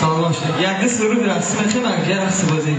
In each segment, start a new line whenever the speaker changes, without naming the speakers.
باشه یک دست رو برسیم چه مگه رقص بازی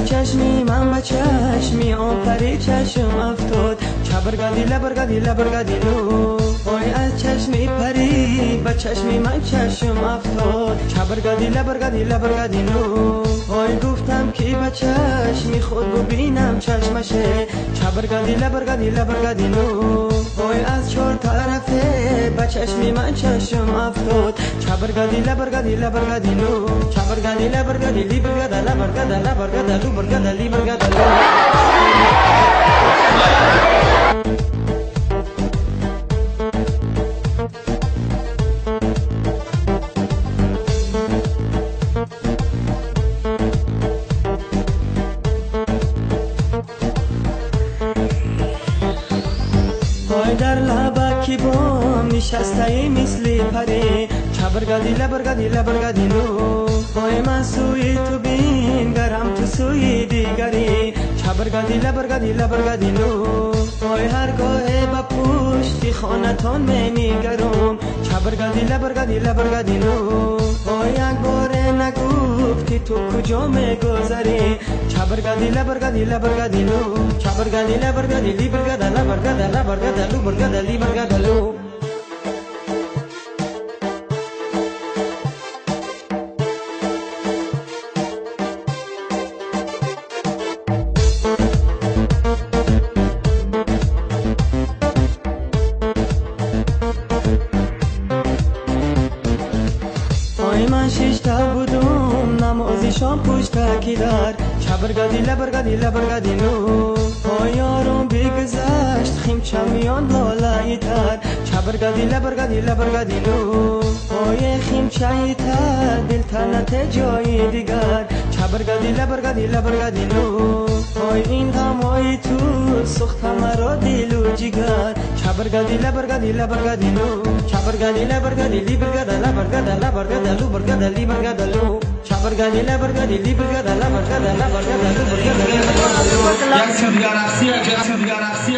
چشمی من با چشمی آن پری چشم افتاد چبرگادی لبرگادی لبرگادی لو وای از چشمی پری با چشمی من چشم افتاد چبرگادی لبرگادی لبرگادی لو وای گفتم که با چشمی خود ببینم چشمشه چبرگادی لبرگادی لبرگادی لو وای از چهار طرفه با چشمی من چشم افتاد چبرگادی لبرگادی لبرگادی لو چبرگادی لبرگادی لیبرگادا لبرگادا لبرگادا لو برگادا لیبرگادا لو وای در لبکی بام نشسته مثل پری چبرگادی لبرگادی لبرگادی لو وای من سوی تو بین گرم تو سوی دیگری چبرگادی لبرگادی لبرگادی لو وای هرگاه با پشتی خانتان میگرم چبرگادی لبرگادی لبرگادی لو وای یک بار نگفتی تو کجا میگذری چبرگادی لبرگادی لبرگادی لو چبرگادی لبرگادی لیبرگادا لبرگادا لبرگادا لو برگادا لیبرگادا لو من ششتا بودم نمازی شام پشت کی دار چبرگادی لبرگادی لبرگادی لو یارم بگذشت خیم چمیان بالای تر چبرگادی لبرگادی لبرگادی لو خیم چای تر دل تنت جای دیگر چبرگادی لبرگادی لبرگادی لو این غمای تو سخت مرا دل و جگر چبرگادی لبرگادی لبرگادی لو چبرگادی لبرگادی لیبرگادا لبرگادا لبرگادا لو برگادا لیبرگادا لو چبرگادی لبرگادی لیبرگادا لبرگادا لبرگادا لو برگادا لیبرگادا لو
یک سر دیگر رقصی یک دیگر رقصی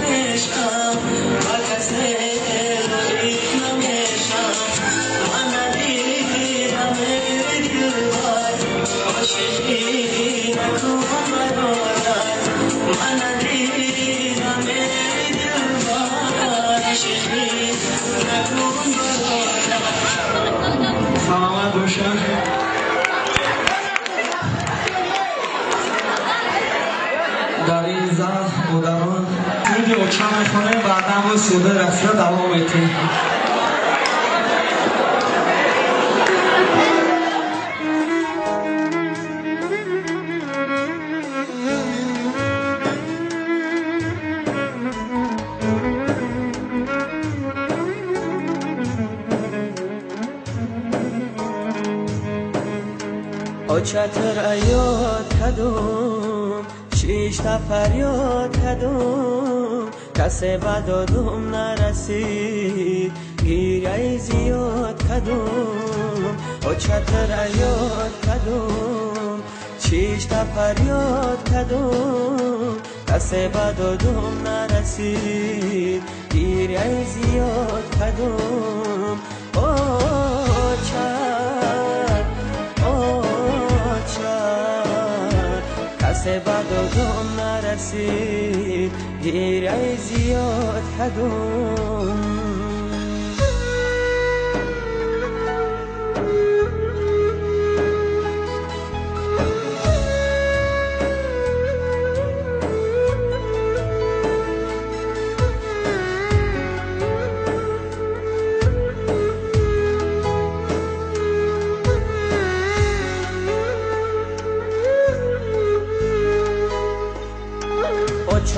نمیشم و کسی روی نمیشم من ندیدم ای دلبر عاشقی نکن برادر من ندیدم ای دلبر عاشقی نکن برادر.
سلامت باشن. در این زن مدران ویدیو چند میکنه بعدا با سوده رسیده دوام میتیم.
او چتر ایاد کدوم شیش تا فریاد کدوم کسی بدادم نرسید گیره زیاد کدوم او چتر ایاد کدوم شیش تا فریاد کدوم کسی بدادم نرسید گیره زیاد کدوم او کسی بدادم نرسید گیره زیاد کدوم.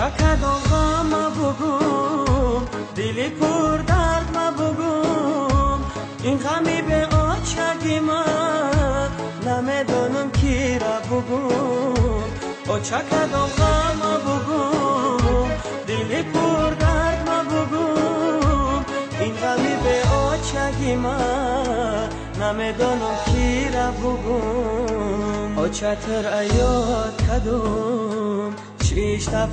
چکدم غم بگم دلی پر درد بگم این غمی به آچگی من نمیدونم کی را بگم او چکدم غم بگم دلی پر درد بگم این غمی به آچگی من نمیدونم کی را بگم او چتر ایاد کدوم شیش تا